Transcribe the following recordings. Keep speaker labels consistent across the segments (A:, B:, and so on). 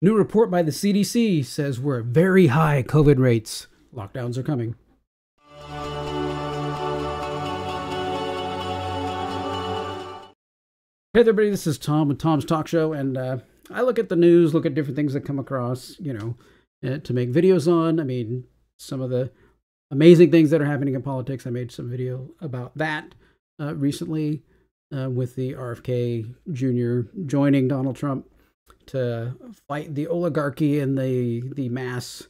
A: New report by the CDC says we're at very high COVID rates. Lockdowns are coming. Hey everybody, this is Tom with Tom's Talk Show, and I look at the news, look at different things that come across, to make videos on. I mean, some of the amazing things that are happening in politics. I made some video about that recently with the RFK Jr. joining Donald Trump to fight the oligarchy and the mass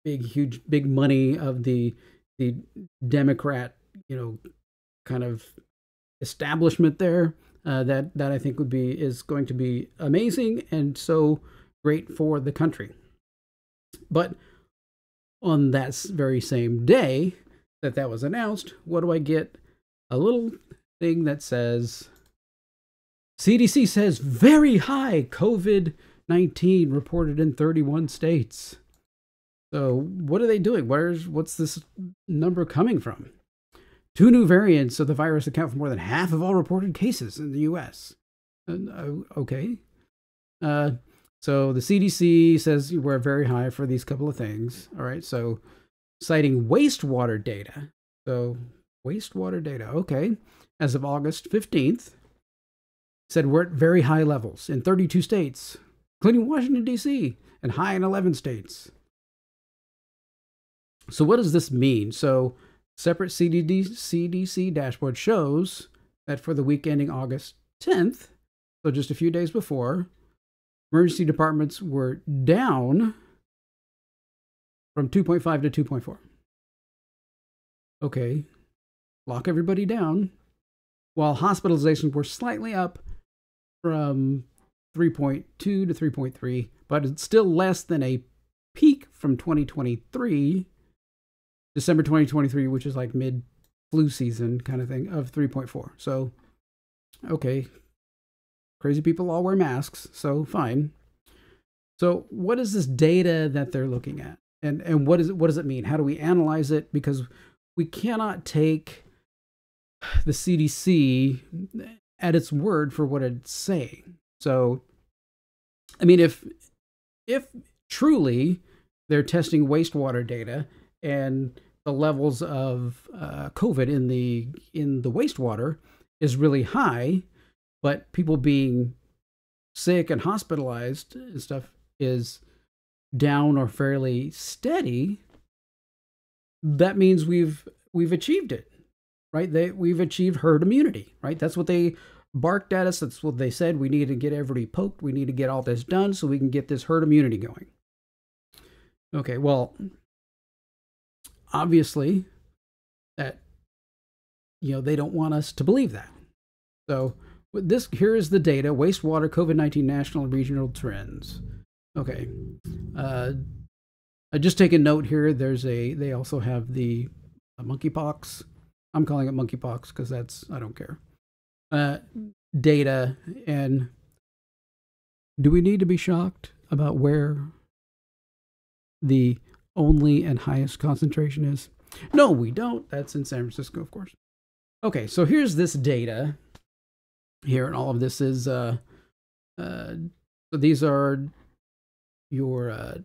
A: big money of the Democrat, kind of establishment there. That I think is going to be amazing and so great for the country. But on that very same day that was announced, what do I get? A little thing that says, CDC says very high COVID-19 reported in 31 states. So what are they doing? What's this number coming from? 2 new variants of the virus account for more than half of all reported cases in the U.S. Okay. So the CDC says we're very high for these couple of things. All right. So citing wastewater data. So wastewater data. Okay. As of August 15th, said we're at very high levels in 32 states, including Washington, D.C., and high in 11 states. So what does this mean? So separate CDC dashboard shows that for the week ending August 10th, so just a few days before, emergency departments were down from 2.5 to 2.4. Okay, lock everybody down, while hospitalizations were slightly up from 3.2 to 3.3, but it's still less than a peak from 2023, December 2023, which is like mid-flu season kind of thing, of 3.4. So, okay, crazy people all wear masks, so fine. So what is this data that they're looking at? And what does it mean? How do we analyze it? Because we cannot take the CDC at its word for what it's saying. So, I mean, if truly they're testing wastewater data and the levels of COVID in the wastewater is really high, but people being sick and hospitalized and stuff is down or fairly steady, that means we've achieved it, right? We've achieved herd immunity, right? That's what they barked at us. That's what they said. We need to get everybody poked. We need to get all this done so we can get this herd immunity going. Okay, well, obviously that, they don't want us to believe that. So here is the data: wastewater COVID-19 national and regional trends. Okay. I just take a note here. They also have the monkeypox. I'm calling it monkeypox because I don't care. Data. And do we need to be shocked about where the only and highest concentration is? No, we don't. That's in San Francisco, of course. Okay, so here's this data here, and all of this is so these are your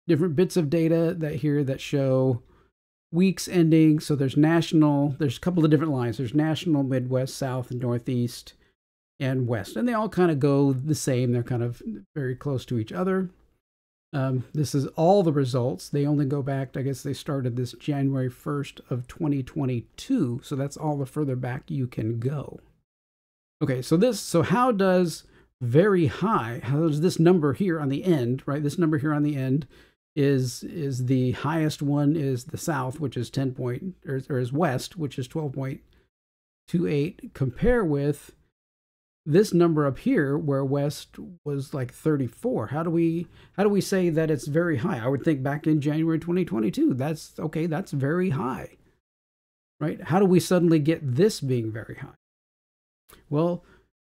A: different bits of data that show weeks ending. So there's a couple of different lines. There's national, Midwest, South, and Northeast, and West, and they all kind of go the same. They're kind of very close to each other. This is all the results. They only go back, I guess they started this January 1st of 2022. So that's all the further back you can go. Okay, so how does this number here on the end, right? This number here on the end is the highest one is the South, which is or is West, which is 12.28, compare with this number up here where West was like 34. How do we say that it's very high? I would think back in January 2022, that's very high, right? How do we suddenly get this being very high? Well,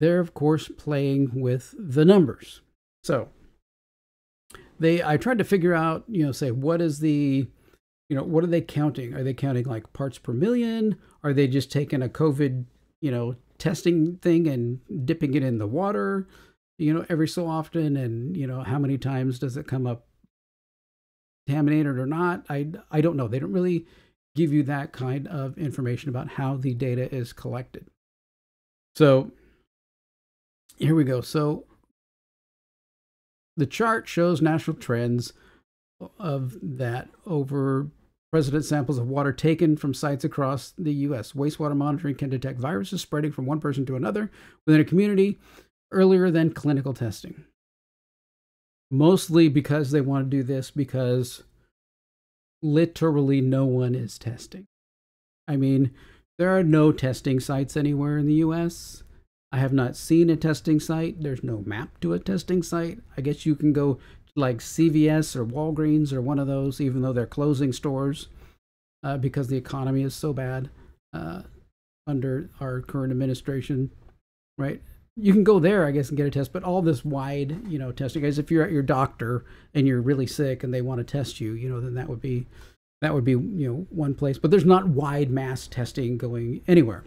A: they're of course playing with the numbers. So I tried to figure out, say what is the, what are they counting? Are they counting like parts per million? Are they just taking a COVID, testing thing and dipping it in the water? every so often, and how many times does it come up contaminated or not? I don't know. They don't really give you that kind of information about how the data is collected. So here we go. So the chart shows national trends of that over President samples of water taken from sites across the U.S. Wastewater monitoring can detect viruses spreading from one person to another within a community earlier than clinical testing. Mostly because they want to do this because literally no one is testing. I mean, there are no testing sites anywhere in the U.S. I have not seen a testing site. There's no map to a testing site. I guess you can go like CVS or Walgreens or one of those, even though they're closing stores because the economy is so bad under our current administration, right? You can go there, I guess, and get a test, but all this wide, testing, guys, if you're at your doctor and you're really sick and they want to test you, then that would be, one place, but there's not wide mass testing going anywhere.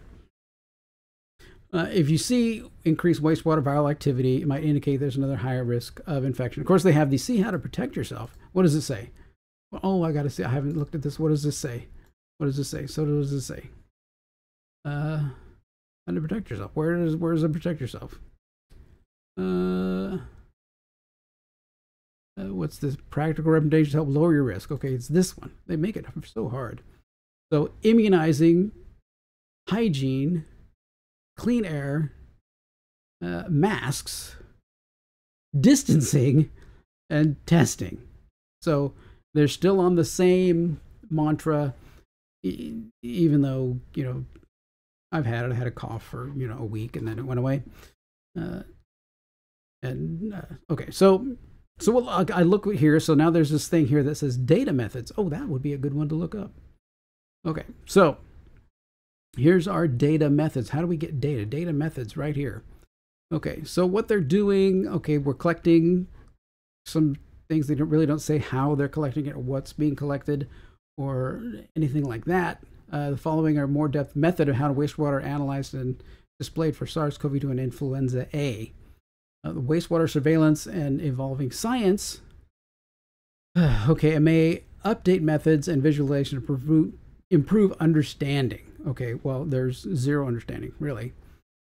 A: If you see increased wastewater viral activity, it might indicate there's another higher risk of infection. Of course, they have the see how to protect yourself. What does it say? Oh, I got to see. I haven't looked at this. What does this say? What does this say? So what does this say? How to protect yourself. Where does it protect yourself? What's this? Practical recommendations to help lower your risk. Okay, it's this one. They make it so hard. So immunizing, hygiene, clean air, masks, distancing, and testing. So they're still on the same mantra, even though, I had a cough for, a week and then it went away. Okay, so I look here. So now there's this thing here that says data methods. Oh, that would be a good one to look up. Okay, so here's our data methods. How do we get data? Data methods right here. Okay, so what they're doing, okay, we're collecting some things. They don't say how they're collecting it or what's being collected or anything like that. The following are more depth method of how wastewater analyzed and displayed for SARS-CoV-2 and influenza A. The wastewater surveillance and evolving science. Okay, it may update methods and visualization to improve understanding. Okay, well, there's zero understanding, really.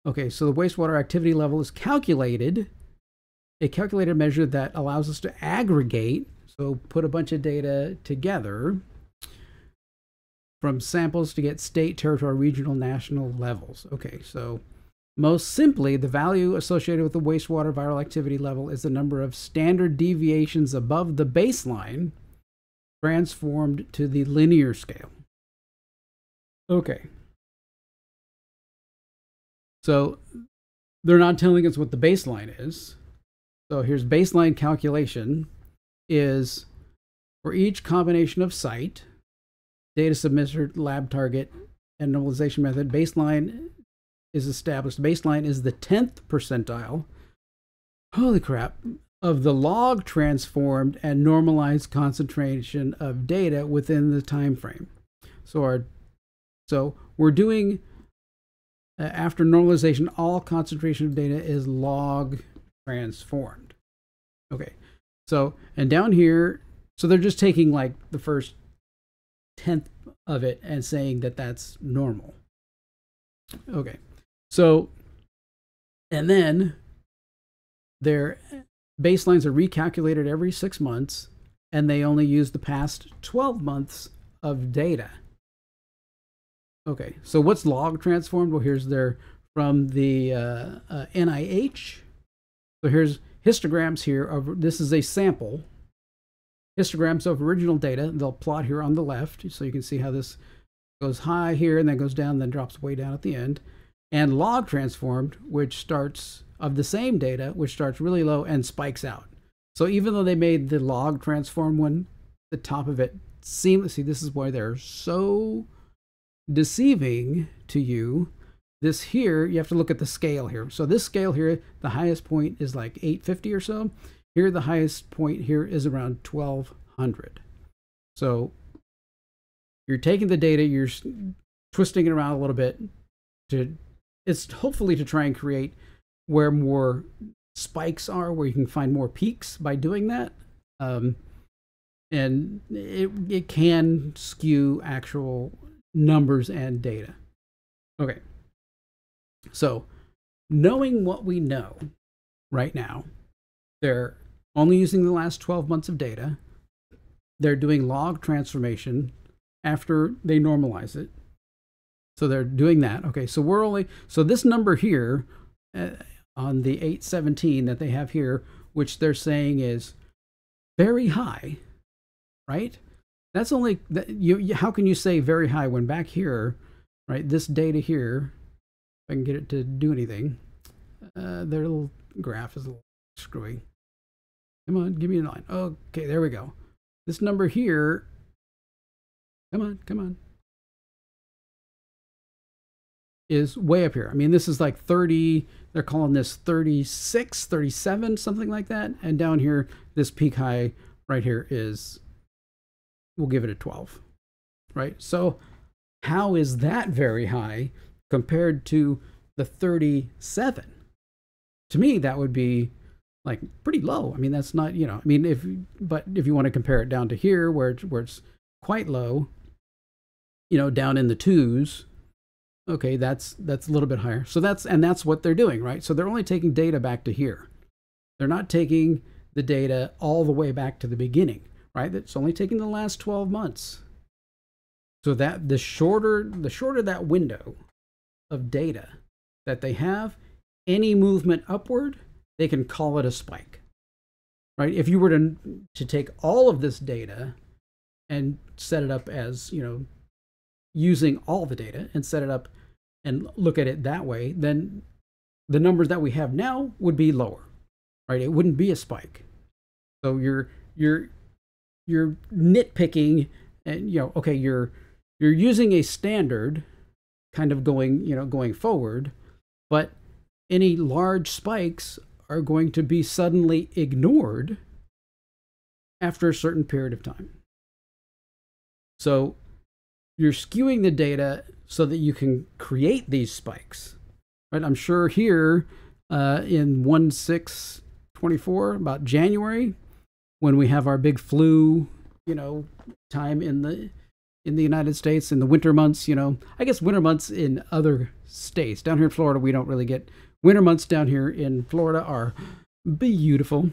A: Okay, so the wastewater activity level is calculated, a calculated measure that allows us to aggregate, so put a bunch of data together from samples to get state, territorial, regional, national levels. Okay, so most simply, the value associated with the wastewater viral activity level is the number of standard deviations above the baseline transformed to the linear scale. Okay. So they're not telling us what the baseline is. So here's baseline calculation is for each combination of site, data submitter, lab target, and normalization method, baseline is established. Baseline is the 10th percentile, holy crap, of the log transformed and normalized concentration of data within the time frame. So we're doing, after normalization, all concentration of data is log transformed. Okay, so, and down here, so they're just taking like the first 10th of it and saying that that's normal. Okay, so, and then their baselines are recalculated every 6 months, and they only use the past 12 months of data. Okay, so what's log transformed? Well, here's their, from the NIH. So here's histograms here of, this is a sample. Histograms of original data. They'll plot here on the left, so you can see how this goes high here and then goes down, then drops way down at the end. And log transformed, which starts of the same data, which starts really low and spikes out. So even though they made the log transform one, the top of it seems, see, this is why they're so deceiving to you. This here, you have to look at the scale here. So this scale here, the highest point is like 850 or so. Here, the highest point here is around 1200. So you're taking the data, you're twisting it around a little bit to, it's hopefully to try and create where more spikes are, where you can find more peaks by doing that. And it can skew actual numbers and data. Okay. So knowing what we know right now, they're only using the last 12 months of data. They're doing log transformation after they normalize it. So they're doing that. Okay, so this number here on the 817 that they have here, which they're saying is very high, right? That's only, how can you say very high when back here, right, this data here, if I can get it to do anything, their little graph is a little screwy. Come on, give me a line. Okay, there we go. This number here, come on, is way up here. I mean, this is like 30, they're calling this 36, 37, something like that. And down here, this peak high right here is, we'll give it a 12, right? So how is that very high compared to the 37? To me, that would be like pretty low. I mean, that's not, you know, I mean, but if you want to compare it down to here where it's quite low, you know, down in the 2s, okay, that's a little bit higher. So that's what they're doing, right? So they're only taking data back to here. They're not taking the data all the way back to the beginning, right? It's only taking the last 12 months. So that the shorter that window of data that they have, any movement upward, they can call it a spike, right? If you were to take all of this data and set it up as, you know, using all the data and set it up and look at it that way, then the numbers that we have now would be lower, right? It wouldn't be a spike. So you're nitpicking, and, you know, okay, you're using a standard kind of going forward, but any large spikes are going to be suddenly ignored after a certain period of time. So you're skewing the data so that you can create these spikes, right? I'm sure here in 1/6/24, about January, when we have our big flu, you know, time in the United States in the winter months, you know, I guess winter months in other states. Down here in Florida, we don't really get winter months. Down here in Florida are beautiful,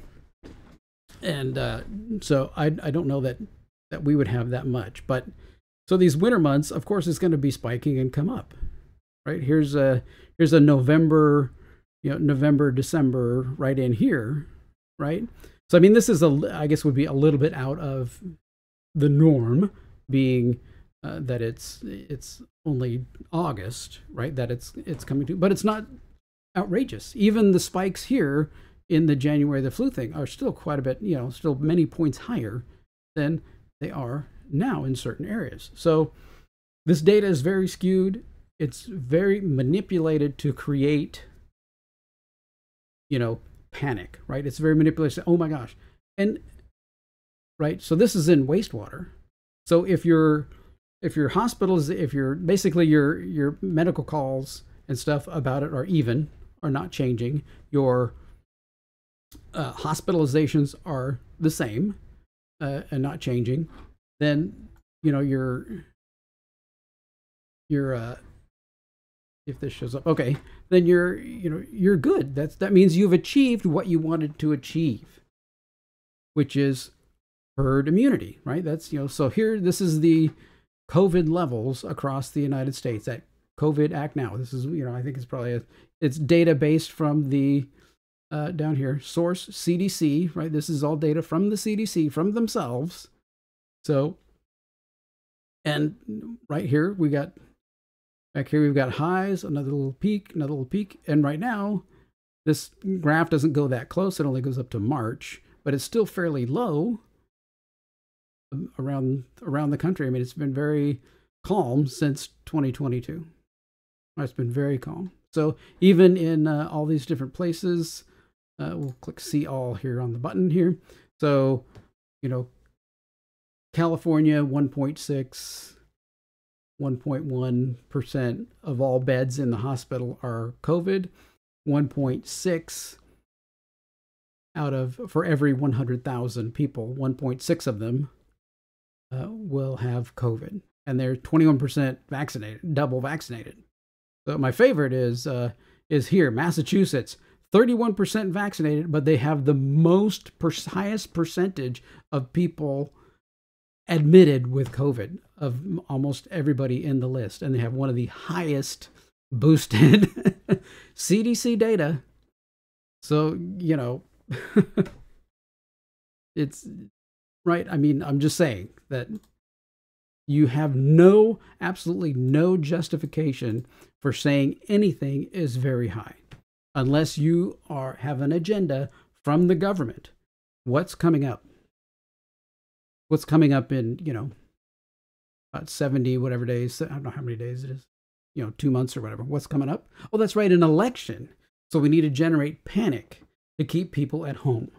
A: and so I don't know that we would have that much, but. So these winter months, of course, is going to be spiking and come up, right? Here's a November, you know, November, December, right in here, right? So I mean, this is I guess would be a little bit out of the norm, being that it's only August, right? That it's coming to, but it's not outrageous. Even the spikes here in the January, the flu thing, are still quite a bit, you know, still many points higher than they are now in certain areas. So this data is very skewed. It's very manipulated to create, you know, panic, right? It's very manipulated. Oh my gosh. And right. So this is in wastewater. So if your hospitals, if you're basically your medical calls and stuff about it are not changing, your hospitalizations are the same and not changing, then, you know, if this shows up, okay, then you're good. That means you've achieved what you wanted to achieve, which is herd immunity, right? That's, you know, so here, this is the COVID levels across the United States, that COVID Act now. This is, you know, I think it's probably it's data based from the down here, source CDC, right? This is all data from the CDC, from themselves. So, and right here, back here, we've got highs, another little peak, and right now, this graph doesn't go that close. It only goes up to March, but it's still fairly low around the country. I mean, it's been very calm since 2022. It's been very calm. So even in all these different places, we'll click see all here on the button here. So, you know, California, 1.6, 1.1% of all beds in the hospital are COVID. 1.6 for every 100,000 people, 1.6 of them will have COVID, and they're 21% vaccinated, double vaccinated. So my favorite is here, Massachusetts, 31% vaccinated, but they have the highest percentage of people admitted with COVID of almost everybody in the list, and they have one of the highest boosted CDC data. So, you know, it's right. I mean, I'm just saying that you have absolutely no justification for saying anything is very high unless you have an agenda from the government. What's coming up? What's coming up in, about 70, whatever days, I don't know how many days it is, 2 months or whatever. What's coming up? Oh, that's right, an election. So we need to generate panic to keep people at home.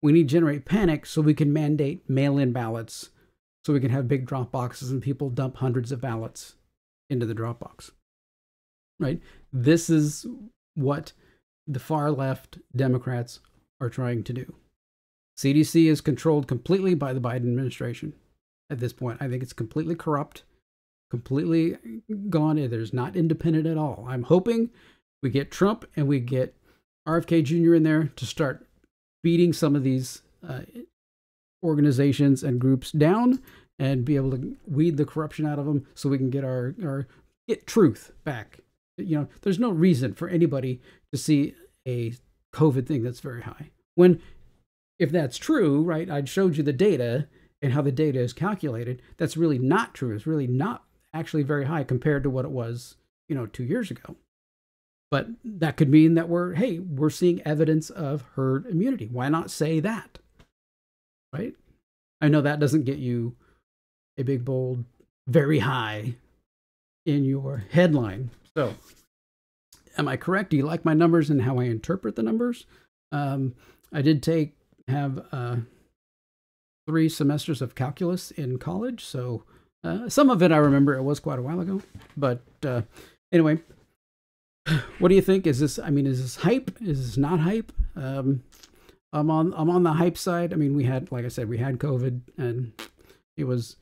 A: We need to generate panic so we can mandate mail-in ballots, so we can have big drop boxes and people dump hundreds of ballots into the drop box. Right? This is what the far left Democrats are trying to do. CDC is controlled completely by the Biden administration at this point. I think it's completely corrupt, completely gone. There's not independent at all. I'm hoping we get Trump and we get RFK Jr. in there to start beating some of these organizations and groups down and be able to weed the corruption out of them so we can get get truth back. There's no reason for anybody to see a COVID thing that's very high. If that's true, right, I showed you the data and how the data is calculated. That's really not true. It's really not actually very high compared to what it was, 2 years ago. But that could mean that we're seeing evidence of herd immunity. Why not say that? Right? I know that doesn't get you a big, bold, very high in your headline. So, am I correct? Do you like my numbers and how I interpret the numbers? I did have 3 semesters of calculus in college, so some of it I remember. It was quite a while ago. But anyway, what do you think? Is this hype? Is this not hype? I'm on the hype side. I mean, like I said, we had COVID, and it was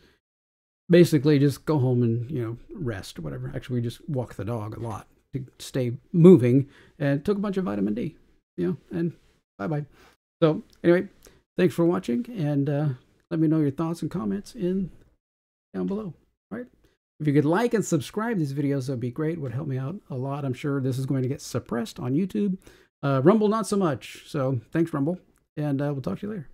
A: basically just go home and rest or whatever. Actually, we just walked the dog a lot to stay moving, and took a bunch of vitamin D. And bye. So anyway, thanks for watching, and let me know your thoughts and comments down below. All right. If you could like and subscribe these videos, that'd be great. It would help me out a lot. I'm sure this is going to get suppressed on YouTube. Rumble, not so much. So thanks, Rumble, and we'll talk to you later.